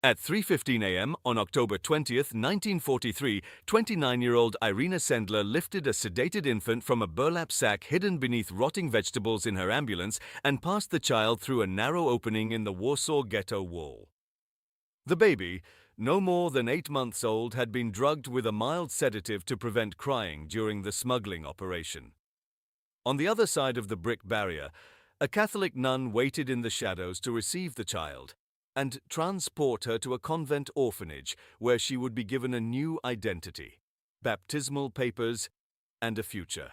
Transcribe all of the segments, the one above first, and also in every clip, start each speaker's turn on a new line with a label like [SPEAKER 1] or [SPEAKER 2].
[SPEAKER 1] At 3:15 a.m. on October 20th, 1943, 29-year-old Irena Sendler lifted a sedated infant from a burlap sack hidden beneath rotting vegetables in her ambulance and passed the child through a narrow opening in the Warsaw Ghetto wall. The baby, no more than 8 months old, had been drugged with a mild sedative to prevent crying during the smuggling operation. On the other side of the brick barrier, a Catholic nun waited in the shadows to receive the child and transport her to a convent orphanage where she would be given a new identity, baptismal papers, and a future.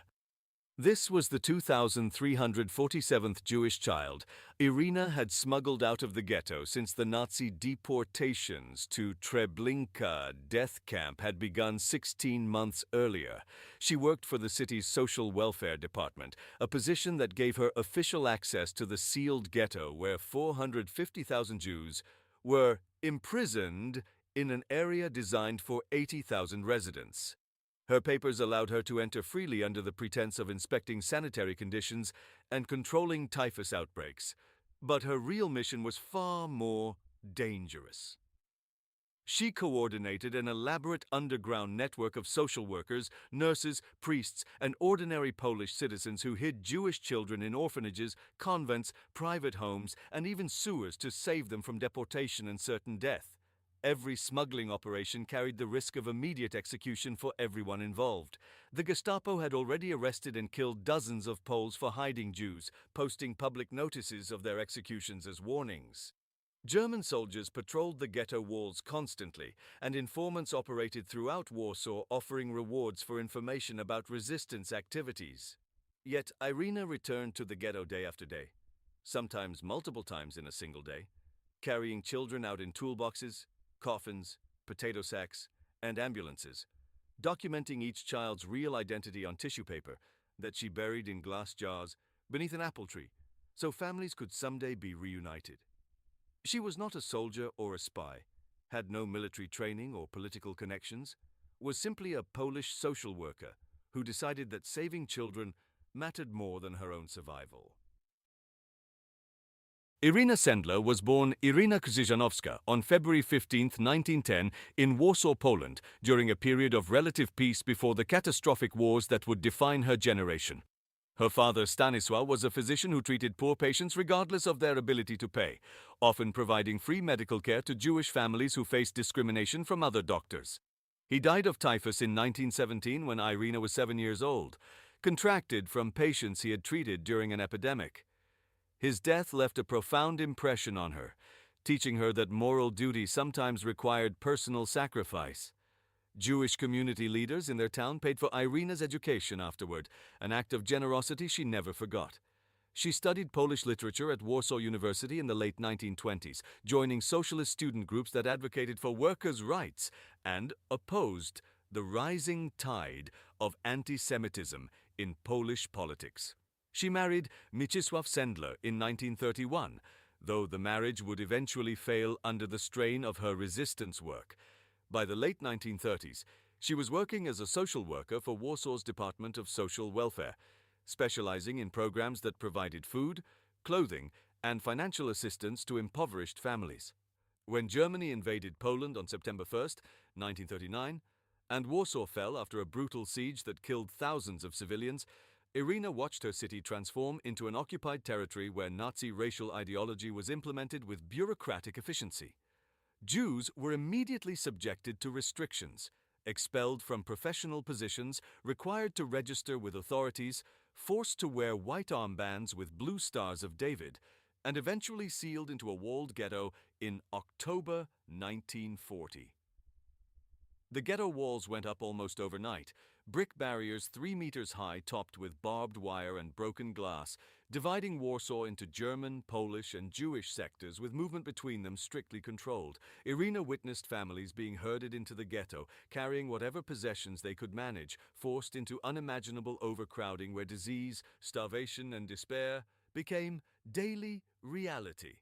[SPEAKER 1] This was the 2,347th Jewish child Irena had smuggled out of the ghetto since the Nazi deportations to Treblinka death camp had begun 16 months earlier. She worked for the city's social welfare department, a position that gave her official access to the sealed ghetto where 450,000 Jews were imprisoned in an area designed for 80,000 residents. Her papers allowed her to enter freely under the pretense of inspecting sanitary conditions and controlling typhus outbreaks. But her real mission was far more dangerous. She coordinated an elaborate underground network of social workers, nurses, priests, and ordinary Polish citizens who hid Jewish children in orphanages, convents, private homes, and even sewers to save them from deportation and certain death. Every smuggling operation carried the risk of immediate execution for everyone involved. The Gestapo had already arrested and killed dozens of Poles for hiding Jews, posting public notices of their executions as warnings. German soldiers patrolled the ghetto walls constantly, and informants operated throughout Warsaw offering rewards for information about resistance activities. Yet Irena returned to the ghetto day after day, sometimes multiple times in a single day, carrying children out in toolboxes, coffins, potato sacks, and ambulances, documenting each child's real identity on tissue paper that she buried in glass jars beneath an apple tree, so families could someday be reunited. She was not a soldier or a spy, had no military training or political connections, was simply a Polish social worker who decided that saving children mattered more than her own survival. Irena Sendler was born Irena Krzyżanowska on February 15, 1910, in Warsaw, Poland, during a period of relative peace before the catastrophic wars that would define her generation. Her father, Stanisław, was a physician who treated poor patients regardless of their ability to pay, often providing free medical care to Jewish families who faced discrimination from other doctors. He died of typhus in 1917 when Irena was 7 years old, contracted from patients he had treated during an epidemic. His death left a profound impression on her, teaching her that moral duty sometimes required personal sacrifice. Jewish community leaders in their town paid for Irena's education afterward, an act of generosity she never forgot. She studied Polish literature at Warsaw University in the late 1920s, joining socialist student groups that advocated for workers' rights and opposed the rising tide of anti-Semitism in Polish politics. She married Mieczysław Sendler in 1931, though the marriage would eventually fail under the strain of her resistance work. By the late 1930s, she was working as a social worker for Warsaw's Department of Social Welfare, specializing in programs that provided food, clothing, and financial assistance to impoverished families. When Germany invaded Poland on September 1st, 1939, and Warsaw fell after a brutal siege that killed thousands of civilians, Irena watched her city transform into an occupied territory where Nazi racial ideology was implemented with bureaucratic efficiency. Jews were immediately subjected to restrictions, expelled from professional positions, required to register with authorities, forced to wear white armbands with blue stars of David, and eventually sealed into a walled ghetto in October 1940. The ghetto walls went up almost overnight, brick barriers 3 meters high topped with barbed wire and broken glass, dividing Warsaw into German, Polish, and Jewish sectors with movement between them strictly controlled. Irena witnessed families being herded into the ghetto, carrying whatever possessions they could manage, forced into unimaginable overcrowding where disease, starvation, and despair became daily reality.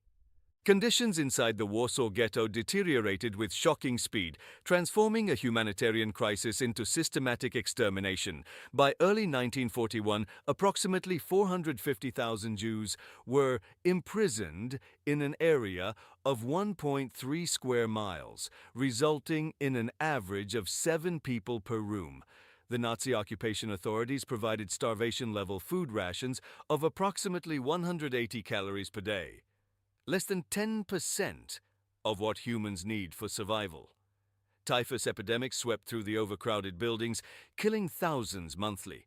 [SPEAKER 1] Conditions inside the Warsaw Ghetto deteriorated with shocking speed, transforming a humanitarian crisis into systematic extermination. By early 1941, approximately 450,000 Jews were imprisoned in an area of 1.3 square miles, resulting in an average of 7 people per room. The Nazi occupation authorities provided starvation-level food rations of approximately 180 calories per day, less than 10% of what humans need for survival. Typhus epidemics swept through the overcrowded buildings, killing thousands monthly.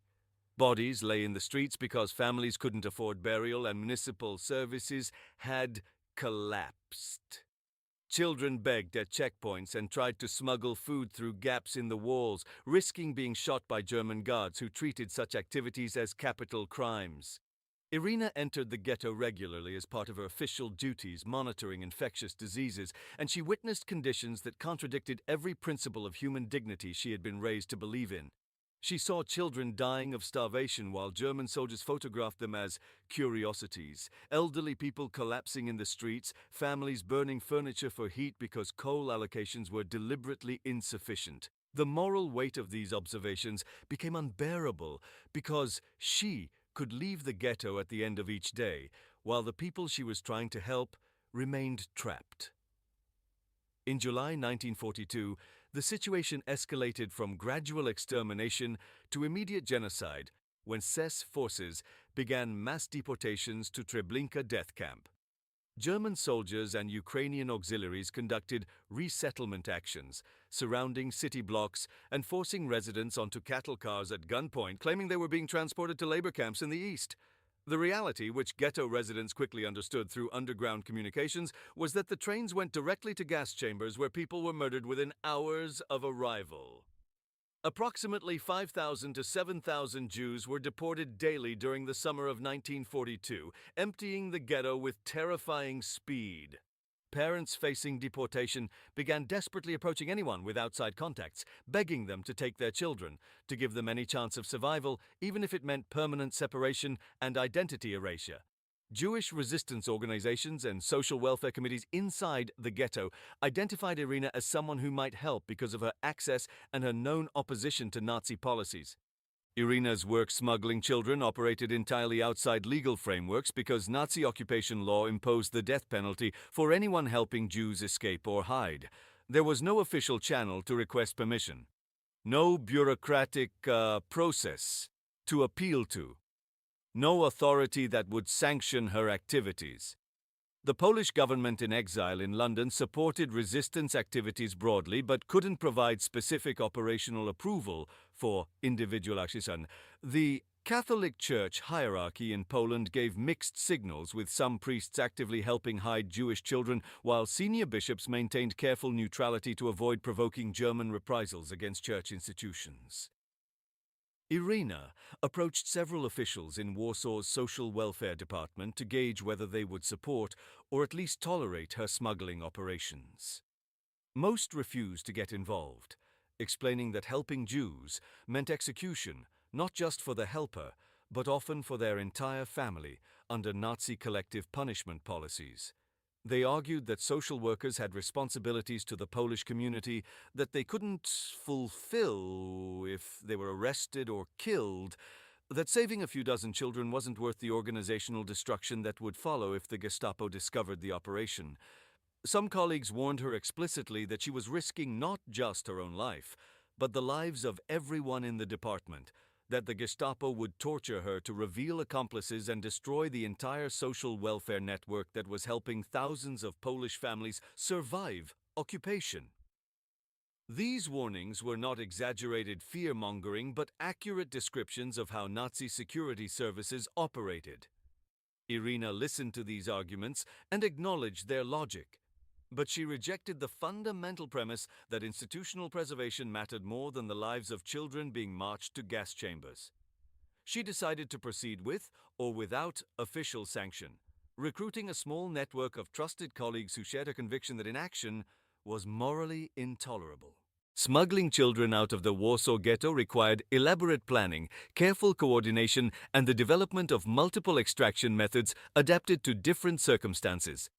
[SPEAKER 1] Bodies lay in the streets because families couldn't afford burial and municipal services had collapsed. Children begged at checkpoints and tried to smuggle food through gaps in the walls, risking being shot by German guards who treated such activities as capital crimes. Irena entered the ghetto regularly as part of her official duties monitoring infectious diseases, and she witnessed conditions that contradicted every principle of human dignity she had been raised to believe in. She saw children dying of starvation while German soldiers photographed them as curiosities, elderly people collapsing in the streets, families burning furniture for heat because coal allocations were deliberately insufficient. The moral weight of these observations became unbearable because she could leave the ghetto at the end of each day, while the people she was trying to help remained trapped. In July 1942, the situation escalated from gradual extermination to immediate genocide when SS forces began mass deportations to Treblinka death camp. German soldiers and Ukrainian auxiliaries conducted resettlement actions, surrounding city blocks and forcing residents onto cattle cars at gunpoint, claiming they were being transported to labor camps in the east. The reality, which ghetto residents quickly understood through underground communications, was that the trains went directly to gas chambers where people were murdered within hours of arrival. Approximately 5,000 to 7,000 Jews were deported daily during the summer of 1942, emptying the ghetto with terrifying speed. Parents facing deportation began desperately approaching anyone with outside contacts, begging them to take their children, to give them any chance of survival, even if it meant permanent separation and identity erasure. Jewish resistance organizations and social welfare committees inside the ghetto identified Irena as someone who might help because of her access and her known opposition to Nazi policies. Irena's work smuggling children operated entirely outside legal frameworks because Nazi occupation law imposed the death penalty for anyone helping Jews escape or hide. There was no official channel to request permission, no bureaucratic process to appeal to, no authority that would sanction her activities. The Polish government in exile in London supported resistance activities broadly but couldn't provide specific operational approval for individual actions. The Catholic Church hierarchy in Poland gave mixed signals, with some priests actively helping hide Jewish children, while senior bishops maintained careful neutrality to avoid provoking German reprisals against church institutions. Irena approached several officials in Warsaw's social welfare department to gauge whether they would support or at least tolerate her smuggling operations. Most refused to get involved, explaining that helping Jews meant execution, not just for the helper, but often for their entire family under Nazi collective punishment policies. They argued that social workers had responsibilities to the Polish community that they couldn't fulfill if they were arrested or killed, that saving a few dozen children wasn't worth the organizational destruction that would follow if the Gestapo discovered the operation. Some colleagues warned her explicitly that she was risking not just her own life, but the lives of everyone in the department, that the Gestapo would torture her to reveal accomplices and destroy the entire social welfare network that was helping thousands of Polish families survive occupation. These warnings were not exaggerated fear-mongering, but accurate descriptions of how Nazi security services operated. Irena listened to these arguments and acknowledged their logic, but she rejected the fundamental premise that institutional preservation mattered more than the lives of children being marched to gas chambers. She decided to proceed with or without official sanction, recruiting a small network of trusted colleagues who shared a conviction that inaction was morally intolerable. Smuggling children out of the Warsaw Ghetto required elaborate planning, careful coordination, and the development of multiple extraction methods adapted to different circumstances.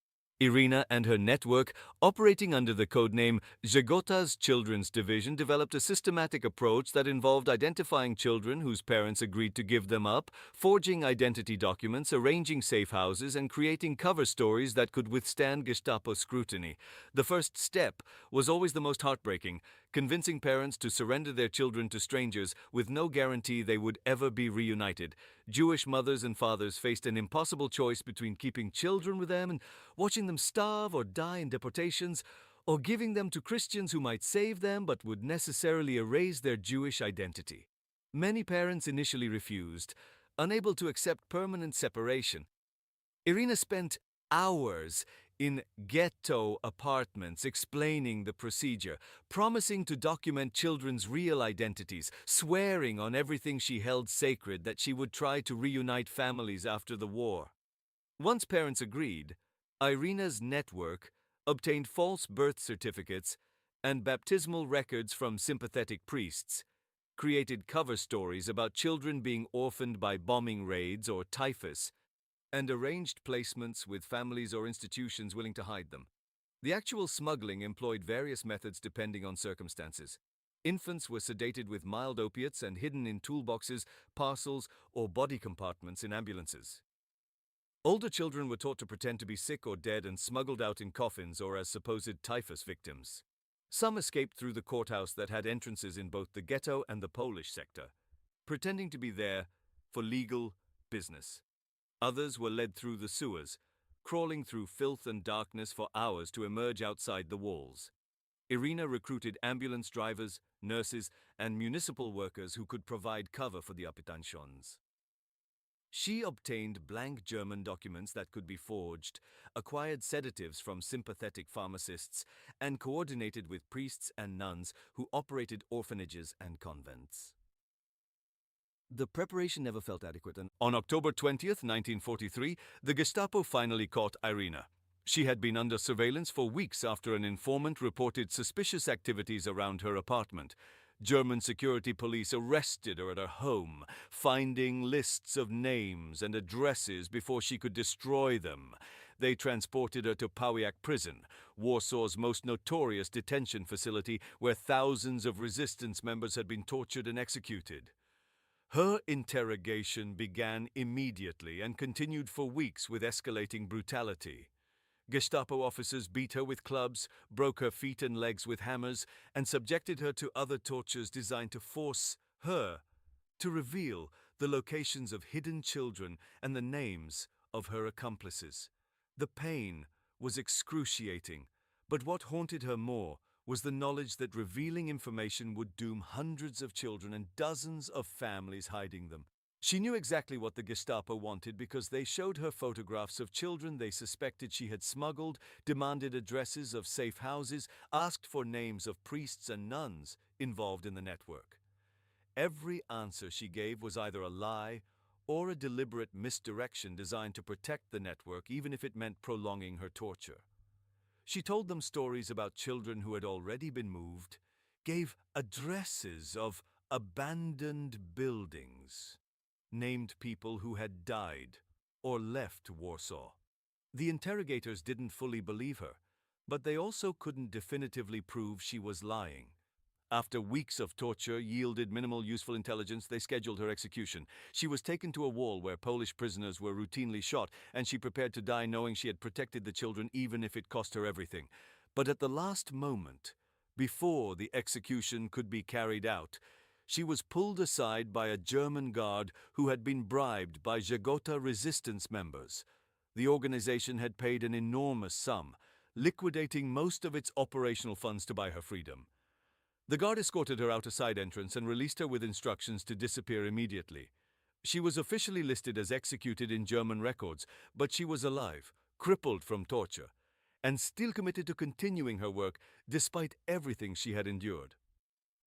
[SPEAKER 1] Irena and her network, operating under the codename Jagota's Children's Division, developed a systematic approach that involved identifying children whose parents agreed to give them up, forging identity documents, arranging safe houses, and creating cover stories that could withstand Gestapo scrutiny. The first step was always the most heartbreaking, convincing parents to surrender their children to strangers with no guarantee they would ever be reunited. Jewish mothers and fathers faced an impossible choice between keeping children with them and watching them starve or die in deportations, or giving them to Christians who might save them but would necessarily erase their Jewish identity. Many parents initially refused, unable to accept permanent separation. Irena spent hours in ghetto apartments explaining the procedure, promising to document children's real identities, swearing on everything she held sacred that she would try to reunite families after the war. Once parents agreed, Irena's network obtained false birth certificates and baptismal records from sympathetic priests, created cover stories about children being orphaned by bombing raids or typhus, and arranged placements with families or institutions willing to hide them. The actual smuggling employed various methods depending on circumstances. Infants were sedated with mild opiates and hidden in toolboxes, parcels, or body compartments in ambulances. Older children were taught to pretend to be sick or dead and smuggled out in coffins or as supposed typhus victims. Some escaped through the courthouse that had entrances in both the ghetto and the Polish sector, pretending to be there for legal business. Others were led through the sewers, crawling through filth and darkness for hours to emerge outside the walls. Irena recruited ambulance drivers, nurses, and municipal workers who could provide cover for the habitations. She obtained blank German documents that could be forged, acquired sedatives from sympathetic pharmacists, and coordinated with priests and nuns who operated orphanages and convents. The preparation never felt adequate, and on October 20th, 1943, the Gestapo finally caught Irena. She had been under surveillance for weeks after an informant reported suspicious activities around her apartment. German security police arrested her at her home, finding lists of names and addresses before she could destroy them. They transported her to Pawiak prison, Warsaw's most notorious detention facility, where thousands of resistance members had been tortured and executed. Her interrogation began immediately and continued for weeks with escalating brutality. Gestapo officers beat her with clubs, broke her feet and legs with hammers, and subjected her to other tortures designed to force her to reveal the locations of hidden children and the names of her accomplices. The pain was excruciating, but what haunted her more was the knowledge that revealing information would doom hundreds of children and dozens of families hiding them. She knew exactly what the Gestapo wanted because they showed her photographs of children they suspected she had smuggled, demanded addresses of safe houses, asked for names of priests and nuns involved in the network. Every answer she gave was either a lie or a deliberate misdirection designed to protect the network, even if it meant prolonging her torture. She told them stories about children who had already been moved, gave addresses of abandoned buildings, named people who had died or left Warsaw. The interrogators didn't fully believe her, but they also couldn't definitively prove she was lying. After weeks of torture yielded minimal useful intelligence, they scheduled her execution. She was taken to a wall where Polish prisoners were routinely shot, and she prepared to die knowing she had protected the children even if it cost her everything. But at the last moment, before the execution could be carried out, she was pulled aside by a German guard who had been bribed by Jagota resistance members. The organization had paid an enormous sum, liquidating most of its operational funds to buy her freedom. The guard escorted her out a side entrance and released her with instructions to disappear immediately. She was officially listed as executed in German records, but she was alive, crippled from torture, and still committed to continuing her work despite everything she had endured.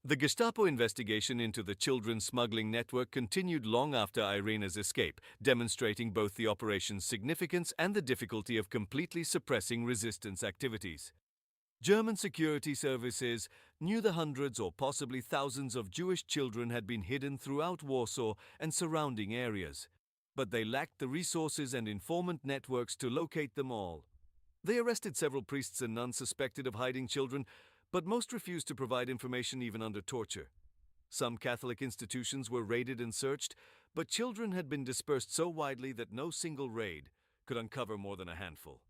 [SPEAKER 1] The Gestapo investigation into the children's smuggling network continued long after Irena's escape, demonstrating both the operation's significance and the difficulty of completely suppressing resistance activities. German security services knew the hundreds or possibly thousands of Jewish children had been hidden throughout Warsaw and surrounding areas, but they lacked the resources and informant networks to locate them all. They arrested several priests and nuns suspected of hiding children, but most refused to provide information even under torture. Some Catholic institutions were raided and searched, but children had been dispersed so widely that no single raid could uncover more than a handful.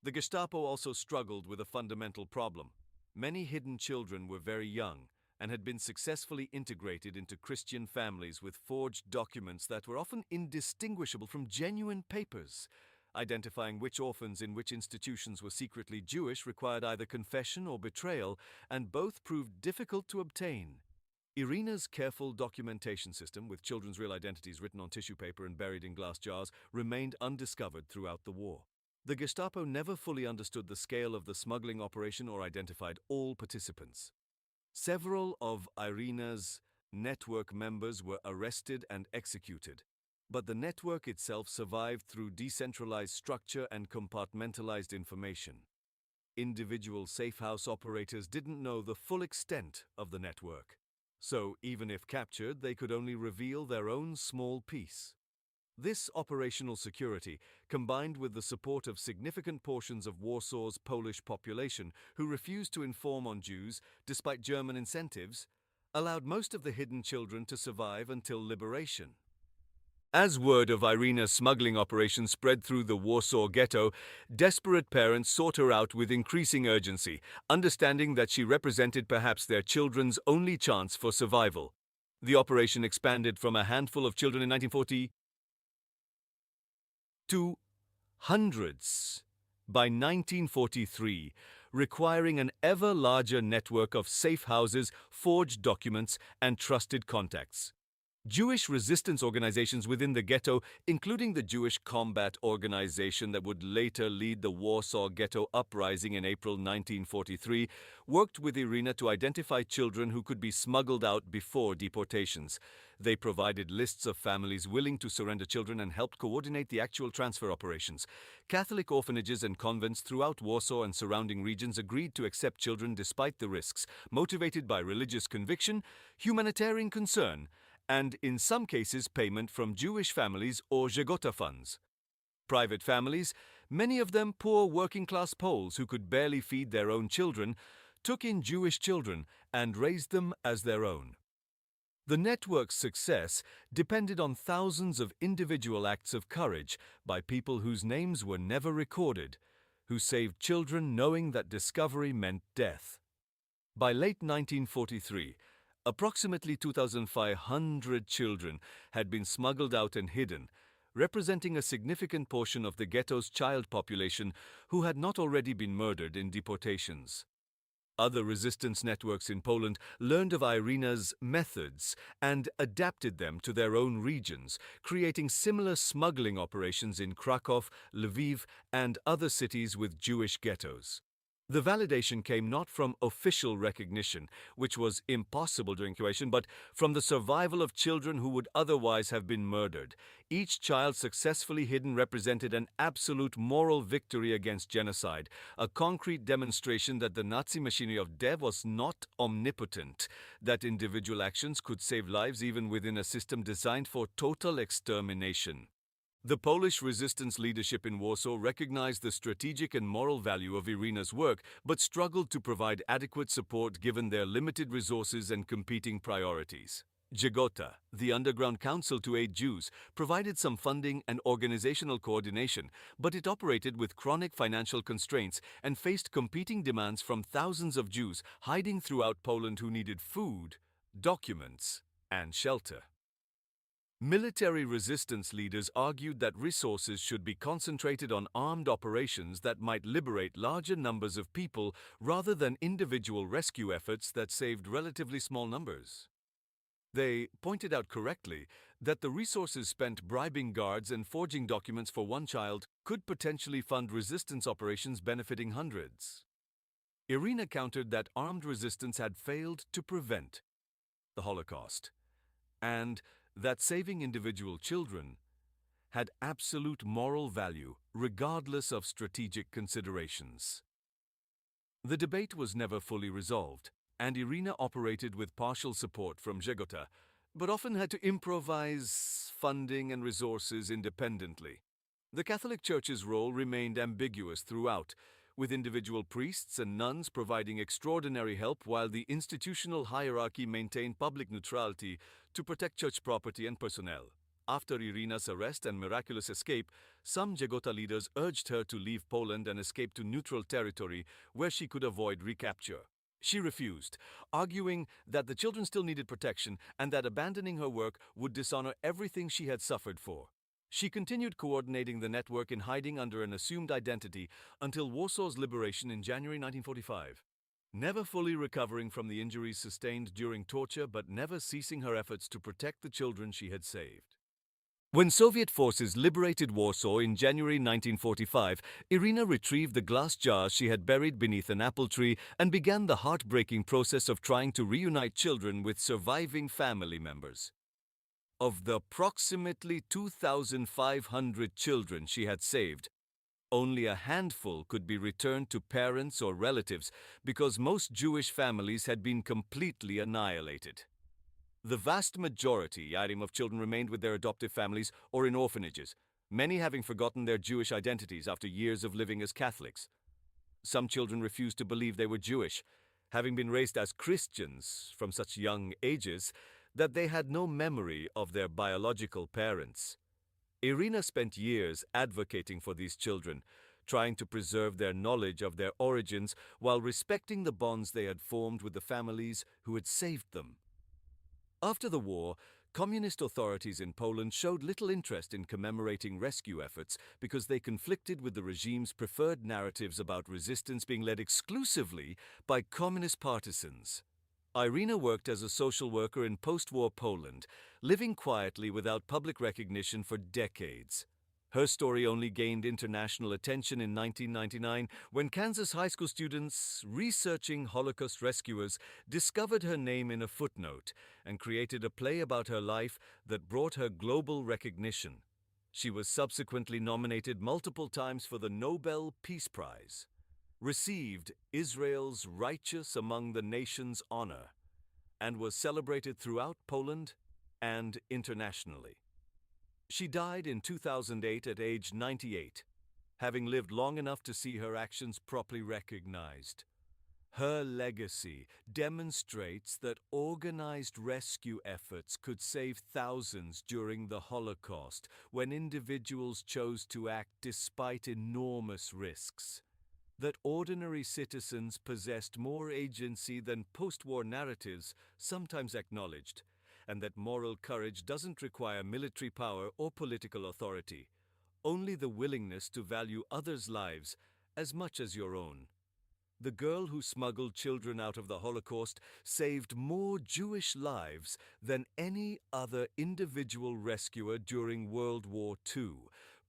[SPEAKER 1] The Gestapo also struggled with a fundamental problem. Many hidden children were very young and had been successfully integrated into Christian families with forged documents that were often indistinguishable from genuine papers. Identifying which orphans in which institutions were secretly Jewish required either confession or betrayal, and both proved difficult to obtain. Irena's careful documentation system, with children's real identities written on tissue paper and buried in glass jars, remained undiscovered throughout the war. The Gestapo never fully understood the scale of the smuggling operation or identified all participants. Several of Irena's network members were arrested and executed, but the network itself survived through decentralized structure and compartmentalized information. Individual safehouse operators didn't know the full extent of the network, so even if captured, they could only reveal their own small piece. This operational security, combined with the support of significant portions of Warsaw's Polish population who refused to inform on Jews despite German incentives, allowed most of the hidden children to survive until liberation. As word of Irena's smuggling operation spread through the Warsaw Ghetto, desperate parents sought her out with increasing urgency, understanding that she represented perhaps their children's only chance for survival. The operation expanded from a handful of children in 1940 to hundreds by 1943, requiring an ever larger network of safe houses, forged documents, and trusted contacts. Jewish resistance organizations within the ghetto, including the Jewish Combat Organization that would later lead the Warsaw Ghetto uprising in April 1943, worked with Irena to identify children who could be smuggled out before deportations. They provided lists of families willing to surrender children and helped coordinate the actual transfer operations. Catholic orphanages and convents throughout Warsaw and surrounding regions agreed to accept children despite the risks, motivated by religious conviction, humanitarian concern, and in some cases payment from Jewish families or Gestapo funds. Private families, many of them poor working-class Poles who could barely feed their own children, took in Jewish children and raised them as their own. The network's success depended on thousands of individual acts of courage by people whose names were never recorded, who saved children knowing that discovery meant death. By late 1943, approximately 2,500 children had been smuggled out and hidden, representing a significant portion of the ghetto's child population who had not already been murdered in deportations. Other resistance networks in Poland learned of Irena's methods and adapted them to their own regions, creating similar smuggling operations in Kraków, Lviv, and other cities with Jewish ghettos. The validation came not from official recognition, which was impossible during occupation, but from the survival of children who would otherwise have been murdered. Each child successfully hidden represented an absolute moral victory against genocide, a concrete demonstration that the Nazi machinery of death was not omnipotent, that individual actions could save lives even within a system designed for total extermination. The Polish resistance leadership in Warsaw recognized the strategic and moral value of Irena's work, but struggled to provide adequate support given their limited resources and competing priorities. Gestapo, the underground council to aid Jews, provided some funding and organizational coordination, but it operated with chronic financial constraints and faced competing demands from thousands of Jews hiding throughout Poland who needed food, documents, and shelter. Military resistance leaders argued that resources should be concentrated on armed operations that might liberate larger numbers of people rather than individual rescue efforts that saved relatively small numbers. They pointed out correctly that the resources spent bribing guards and forging documents for one child could potentially fund resistance operations benefiting hundreds. Irena countered that armed resistance had failed to prevent the Holocaust, and that saving individual children had absolute moral value regardless of strategic considerations. The debate was never fully resolved, and Irena operated with partial support from Gestapo, but often had to improvise funding and resources independently. The Catholic Church's role remained ambiguous throughout, with individual priests and nuns providing extraordinary help while the institutional hierarchy maintained public neutrality to protect church property and personnel. After Irena's arrest and miraculous escape, some Jegota leaders urged her to leave Poland and escape to neutral territory where she could avoid recapture. She refused, arguing that the children still needed protection and that abandoning her work would dishonor everything she had suffered for. She continued coordinating the network in hiding under an assumed identity until Warsaw's liberation in January 1945. Never fully recovering from the injuries sustained during torture but never ceasing her efforts to protect the children she had saved. When Soviet forces liberated Warsaw in January 1945, Irena retrieved the glass jars she had buried beneath an apple tree and began the heartbreaking process of trying to reunite children with surviving family members. Of the approximately 2,500 children she had saved, only a handful could be returned to parents or relatives because most Jewish families had been completely annihilated. The vast majority of children remained with their adoptive families or in orphanages, many having forgotten their Jewish identities after years of living as Catholics. Some children refused to believe they were Jewish, having been raised as Christians from such young ages that they had no memory of their biological parents. Irena spent years advocating for these children, trying to preserve their knowledge of their origins while respecting the bonds they had formed with the families who had saved them. After the war, communist authorities in Poland showed little interest in commemorating rescue efforts because they conflicted with the regime's preferred narratives about resistance being led exclusively by communist partisans. Irena worked as a social worker in post-war Poland, living quietly without public recognition for decades. Her story only gained international attention in 1999 when Kansas high school students researching Holocaust rescuers discovered her name in a footnote and created a play about her life that brought her global recognition. She was subsequently nominated multiple times for the Nobel Peace Prize, received Israel's Righteous Among the Nations honor, and was celebrated throughout Poland and internationally. She died in 2008 at age 98, having lived long enough to see her actions properly recognized. Her legacy demonstrates that organized rescue efforts could save thousands during the Holocaust when individuals chose to act despite enormous risks. That ordinary citizens possessed more agency than post-war narratives sometimes acknowledged, and that moral courage doesn't require military power or political authority, only the willingness to value others' lives as much as your own. The girl who smuggled children out of the Holocaust saved more Jewish lives than any other individual rescuer during World War II,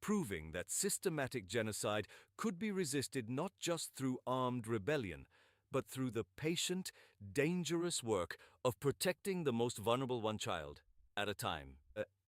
[SPEAKER 1] proving that systematic genocide could be resisted not just through armed rebellion, but through the patient, dangerous work of protecting the most vulnerable one child at a time.